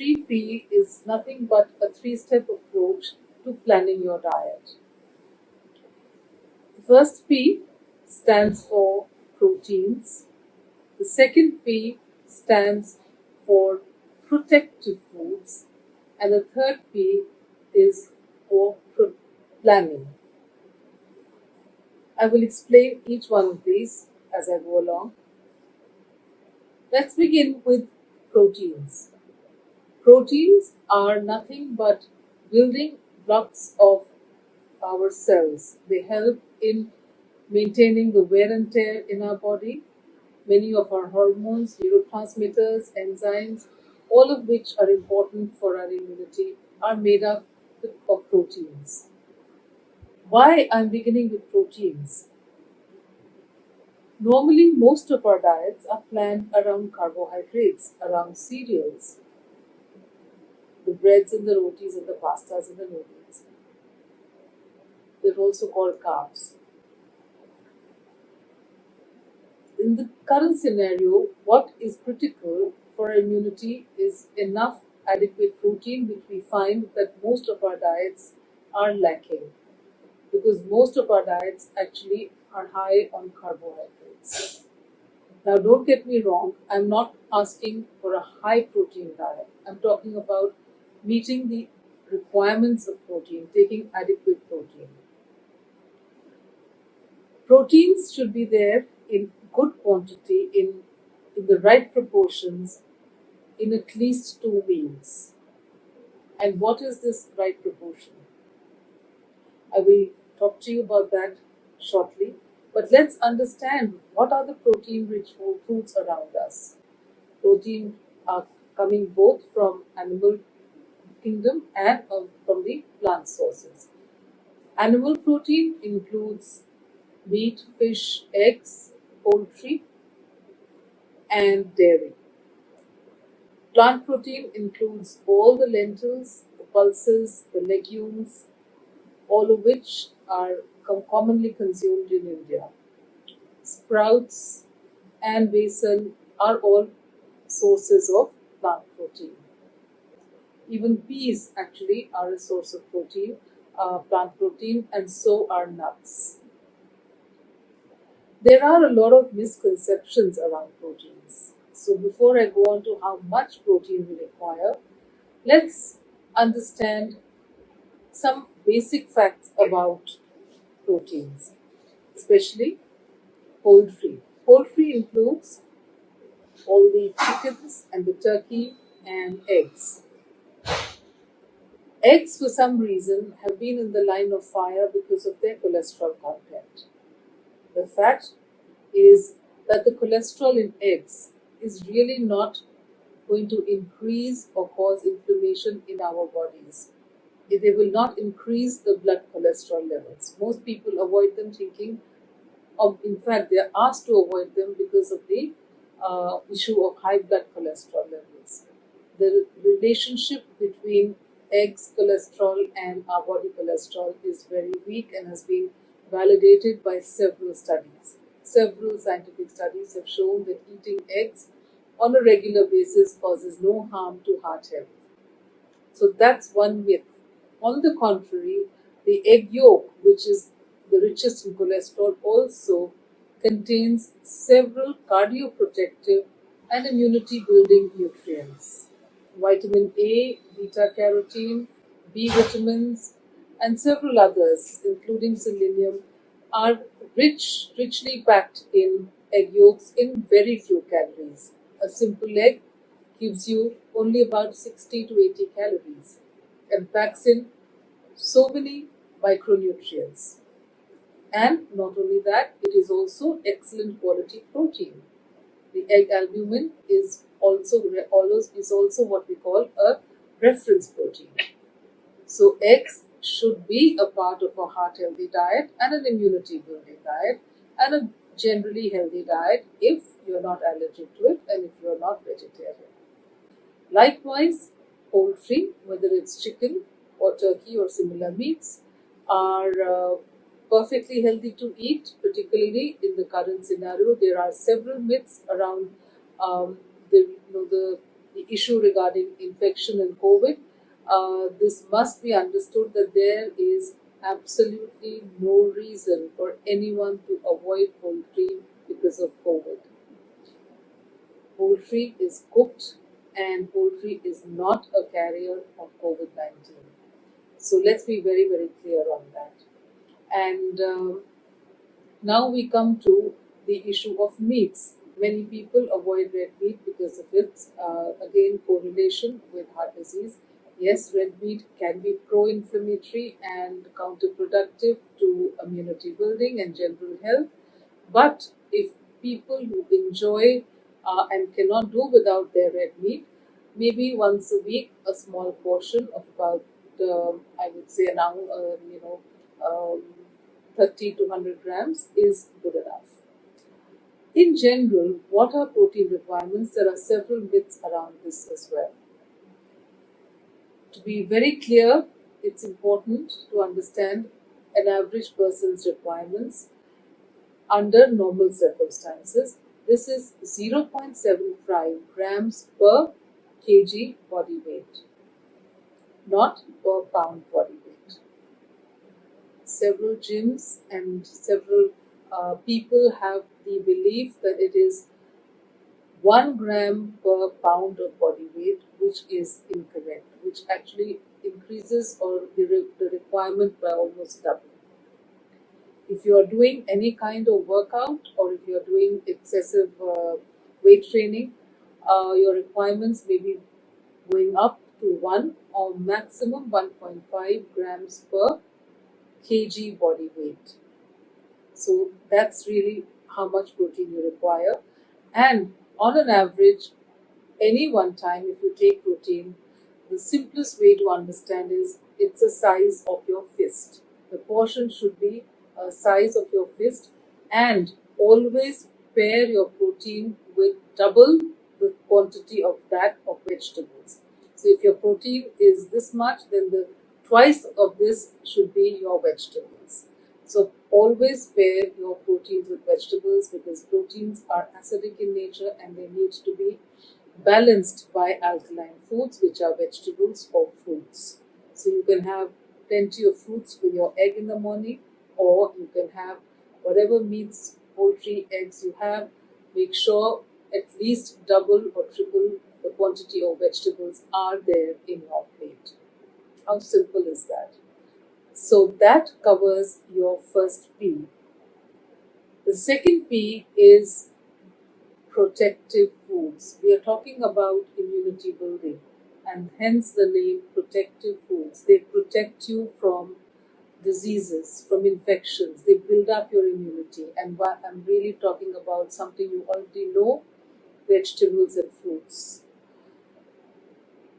3P is nothing but a three-step approach to planning your diet. The first P stands for proteins. The second P stands for protective foods. And the third P is for planning. I will explain each one of these as I go along. Let's begin with proteins. Proteins are nothing but building blocks of our cells. They help in maintaining the wear and tear in our body. Many of our hormones, neurotransmitters, enzymes, all of which are important for our immunity, are made up of proteins. Why I'm beginning with proteins? Normally, most of our diets are planned around carbohydrates, around cereals, the breads and the rotis and the pastas and the noodles. They're also called carbs. In the current scenario, what is critical for immunity is enough adequate protein, which we find that most of our diets are lacking, because most of our diets actually are high on carbohydrates. Now, don't get me wrong, I'm not asking for a high protein diet. I'm talking about meeting the requirements of protein, taking adequate protein. Proteins should be there in good quantity, in the right proportions, in at least 2 meals. And what is this right proportion? I will talk to you about that shortly. But let's understand what are the protein-rich foods around us. Protein are coming both from animal kingdom and from the plant sources. Animal protein includes meat, fish, eggs, poultry, and dairy. Plant protein includes all the lentils, the pulses, the legumes, all of which are commonly consumed in India. Sprouts and besan are all sources of plant protein. Even peas actually are a source of protein, plant protein, and so are nuts. There are a lot of misconceptions around proteins. So before I go on to how much protein we require, let's understand some basic facts about proteins, especially poultry. Poultry includes all the chickens and the turkey and eggs. Eggs, for some reason, have been in the line of fire because of their cholesterol content. The fact is that the cholesterol in eggs is really not going to increase or cause inflammation in our bodies. They will not increase the blood cholesterol levels. Most people avoid them thinking in fact, they are asked to avoid them because of the issue of high blood cholesterol levels. The relationship between eggs cholesterol and our body cholesterol is very weak and has been validated by several studies. Several scientific studies have shown that eating eggs on a regular basis causes no harm to heart health. So that's one myth. On the contrary, the egg yolk, which is the richest in cholesterol, also contains several cardioprotective and immunity building nutrients. Vitamin A, beta carotene, B vitamins, and several others, including selenium, are richly packed in egg yolks in very few calories. A simple egg gives you only about 60 to 80 calories and packs in so many micronutrients. And not only that, it is also excellent quality protein. The egg albumin is also what we call a reference protein. So eggs should be a part of a heart healthy diet and an immunity building diet and a generally healthy diet if you're not allergic to it and if you're not vegetarian. Likewise, poultry, whether it's chicken or turkey or similar meats, are perfectly healthy to eat, particularly in the current scenario. There are several myths around the the issue regarding infection and COVID, this must be understood that there is absolutely no reason for anyone to avoid poultry because of COVID. Poultry is cooked and poultry is not a carrier of COVID 19. So let's be very, very clear on that. And now we come to the issue of meats. Many people avoid red meat because of its, again, correlation with heart disease. Yes, red meat can be pro-inflammatory and counterproductive to immunity building and general health. But if people who enjoy and cannot do without their red meat, maybe once a week, a small portion of about, I would say now, um, 30 to 100 grams is good enough. In general, what are protein requirements? There are several myths around this as well. To be very clear, it's important to understand an average person's requirements under normal circumstances. This is 0.75 grams per kg body weight, not per pound body weight. Several gyms and several people have the belief that it is 1 gram per pound of body weight, which is incorrect, which actually increases or the requirement by almost double. If you are doing any kind of workout or if you are doing excessive weight training, your requirements may be going up to 1 or maximum 1.5 grams per kg body weight. So that's really how much protein you require. And on an average, any one time if you take protein, the simplest way to understand is it's the size of your fist. The portion should be a size of your fist, and always pair your protein with double the quantity of that of vegetables. So if your protein is this much, then the twice of this should be your vegetables. So always pair your proteins with vegetables because proteins are acidic in nature and they need to be balanced by alkaline foods, which are vegetables or fruits. So you can have plenty of fruits with your egg in the morning, or you can have whatever meats, poultry, eggs you have. Make sure at least double or triple the quantity of vegetables are there in your plate. How simple is that? So that covers your first P. The second P is protective foods. We are talking about immunity building, and hence the name protective foods. They protect you from diseases, from infections. They build up your immunity. And I'm really talking about something you already know: vegetables and fruits.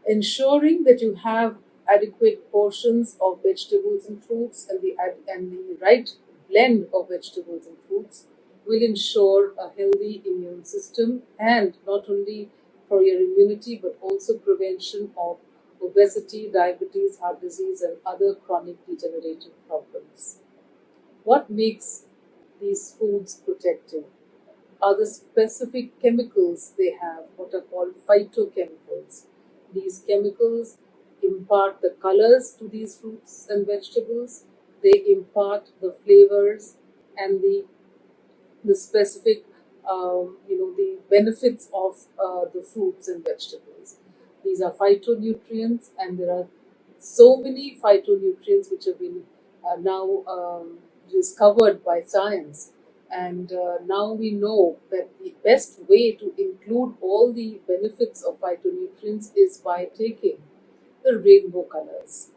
Ensuring that you have adequate portions of vegetables and fruits and the right blend of vegetables and fruits will ensure a healthy immune system, and not only for your immunity but also prevention of obesity, diabetes, heart disease and other chronic degenerative problems. What makes these foods protective are the specific chemicals they have, what are called phytochemicals. These chemicals impart the colors to these fruits and vegetables. They impart the flavors and the specific, the benefits of the fruits and vegetables. These are phytonutrients, and there are so many phytonutrients which have been now discovered by science. And now we know that the best way to include all the benefits of phytonutrients is by taking the rainbow colors,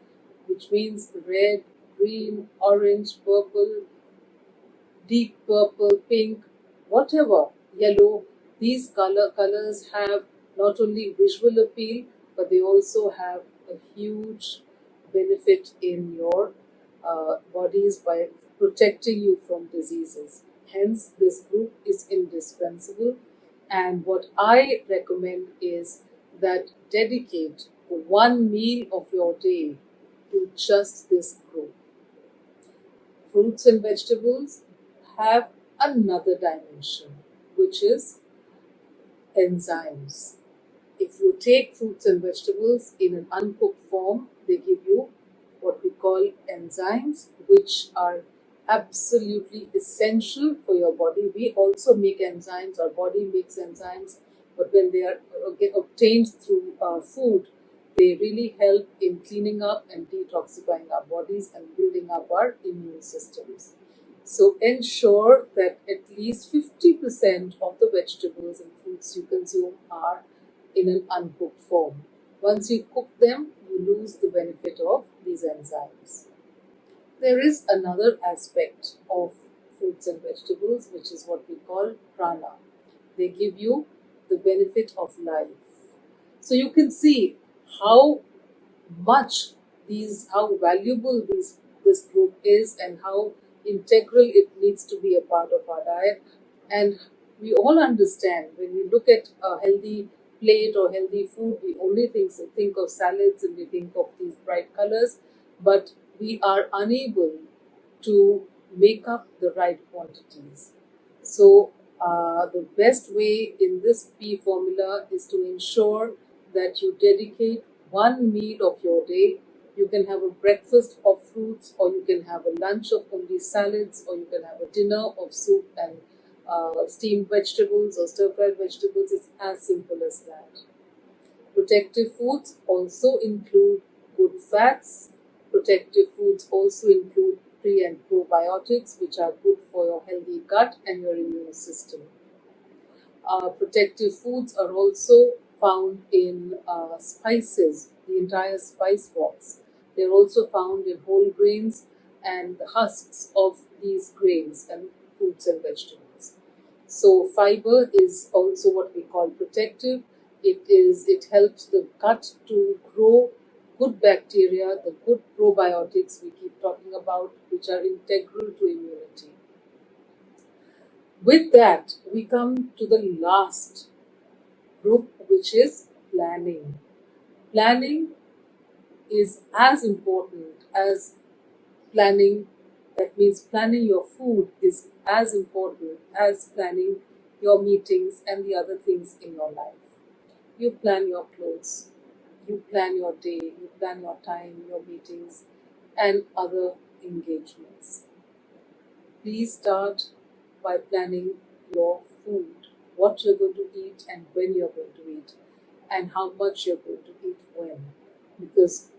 which means red, green, orange, purple, deep purple, pink, whatever, yellow. These colors have not only visual appeal, but they also have a huge benefit in your bodies by protecting you from diseases. Hence, this group is indispensable. And what I recommend is that dedicate one meal of your day to just this group. Fruits and vegetables have another dimension, which is enzymes. If you take fruits and vegetables in an uncooked form, they give you what we call enzymes, which are absolutely essential for your body. We also make enzymes, our body makes enzymes, but when they are obtained through food, they really help in cleaning up and detoxifying our bodies and building up our immune systems. So ensure that at least 50% of the vegetables and fruits you consume are in an uncooked form. Once you cook them, you lose the benefit of these enzymes. There is another aspect of fruits and vegetables, which is what we call prana. They give you the benefit of life. So you can see how much how valuable this group is, and how integral it needs to be a part of our diet. And we all understand, when we look at a healthy plate or healthy food, we only think of salads and we think of these bright colors, but we are unable to make up the right quantities. So, the best way in this P formula is to ensure that you dedicate one meal of your day. You can have a breakfast of fruits, or you can have a lunch of only salads, or you can have a dinner of soup and steamed vegetables or stir fried vegetables. It's as simple as that. Protective foods also include good fats. Protective foods also include pre and probiotics, which are good for your healthy gut and your immune system. Protective foods are also found in spices, the entire spice box. They're also found in whole grains and the husks of these grains and fruits and vegetables. So fiber is also what we call protective. It helps the gut to grow good bacteria, the good probiotics we keep talking about, which are integral to immunity. With that, we come to the last group, which is planning. Planning is as important as planning, that means planning your food is as important as planning your meetings and the other things in your life. You plan your clothes, you plan your day, you plan your time, your meetings, and other engagements. Please start by planning your food, what you're going to eat and when you're going to eat, and how much you're going to eat when. Because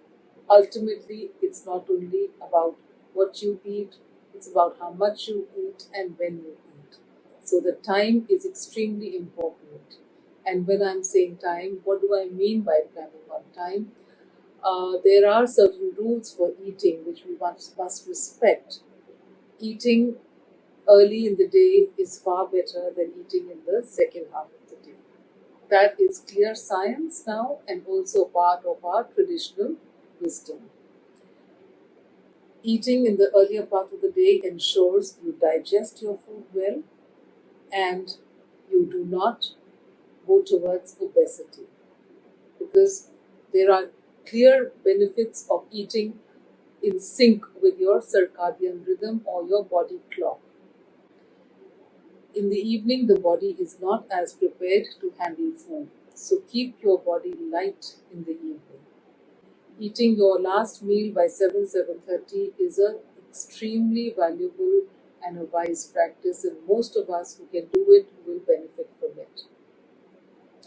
ultimately, it's not only about what you eat, it's about how much you eat and when you eat. So the time is extremely important. And when I'm saying time, what do I mean by planning on time? There are certain rules for eating which we must respect. Eating early in the day is far better than eating in the second half of the day. That is clear science now, and also part of our traditional wisdom. Eating in the earlier part of the day ensures you digest your food well and you do not go towards obesity, because there are clear benefits of eating in sync with your circadian rhythm or your body clock. In the evening, the body is not as prepared to handle food, so keep your body light in the evening. Eating your last meal by 7:30 is an extremely valuable and a wise practice, and most of us who can do it will benefit from it.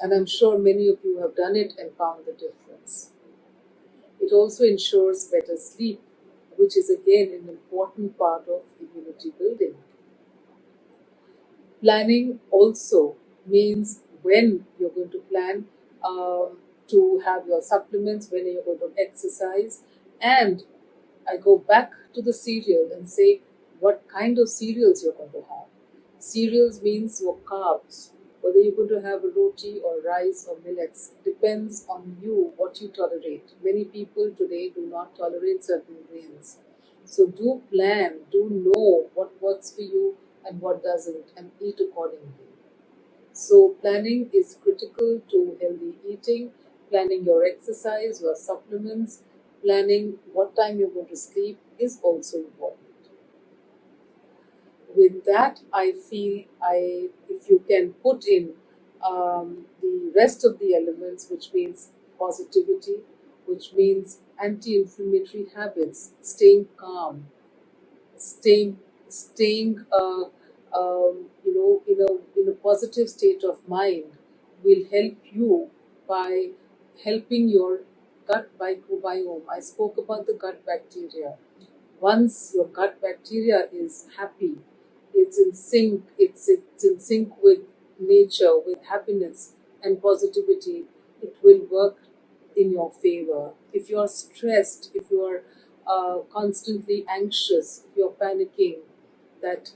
And I'm sure many of you have done it and found the difference. It also ensures better sleep, which is again an important part of immunity building. Planning also means when you're going to plan to have your supplements, when you're going to exercise. And I go back to the cereal and say what kind of cereals you're going to have. Cereals means your carbs. Whether you're going to have a roti or rice or millets depends on you, what you tolerate. Many people today do not tolerate certain grains. So do plan, do know what works for you and what doesn't, and eat accordingly. So planning is critical to healthy eating, planning your exercise, your supplements, planning what time you're going to sleep is also important. With that, I feel if you can put in the rest of the elements, which means positivity, which means anti-inflammatory habits, staying calm, staying in a positive state of mind will help you by helping your gut microbiome. I spoke about the gut bacteria. Once your gut bacteria is happy, it's in sync with nature, with happiness and positivity, it will work in your favor. If you are stressed, if you are constantly anxious, if you're panicking, that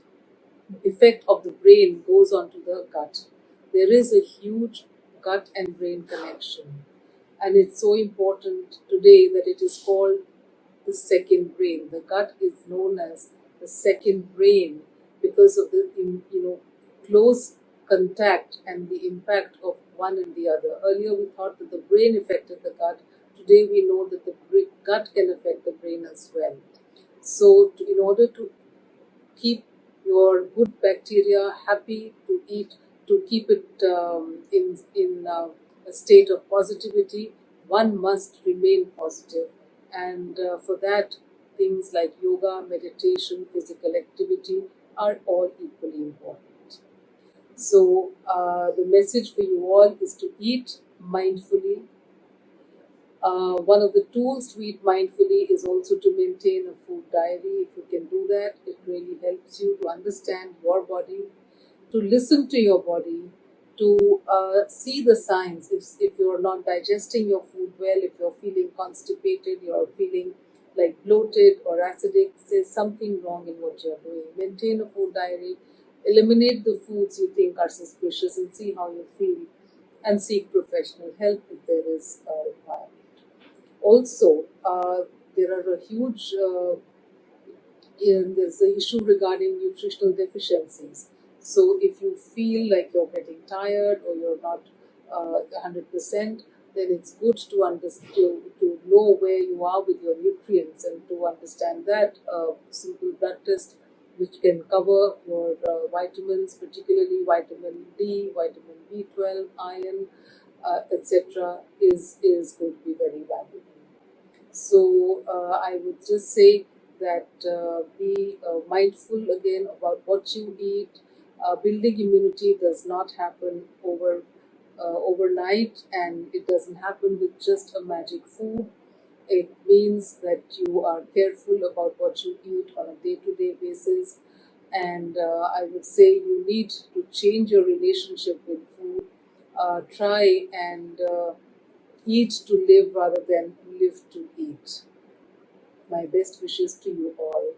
effect of the brain goes onto the gut. There is a huge gut and brain connection, and it's so important today that it is called the second brain. The gut is known as the second brain because of the close contact and the impact of one and the other. Earlier we thought that the brain affected the gut. Today we know that the gut can affect the brain as well. So, in order to keep your good bacteria happy to eat, to keep it in a state of positivity, one must remain positive. And for that, things like yoga, meditation, physical activity are all equally important. So, the message for you all is to eat mindfully. One of the tools to eat mindfully is also to maintain a food diary. If you can do that, it really helps you to understand your body, to listen to your body, to see the signs. If you're not digesting your food well, if you're feeling constipated, you're feeling like bloated or acidic, there's something wrong in what you're doing. Maintain a food diary, eliminate the foods you think are suspicious, and see how you feel, and seek professional help if there is a requirement. Also, there are a huge there's the issue regarding nutritional deficiencies. So, if you feel like you're getting tired or you're not 100%, then it's good to know where you are with your nutrients, and to understand that simple blood test which can cover your vitamins, particularly vitamin D, vitamin B12, iron, etc., is going to be very valuable. So I would just say that be mindful again about what you eat. Building immunity does not happen overnight, and it doesn't happen with just a magic food. It means that you are careful about what you eat on a day-to-day basis, and I would say you need to change your relationship with food. Try and eat to live rather than live to eat. My best wishes to you all.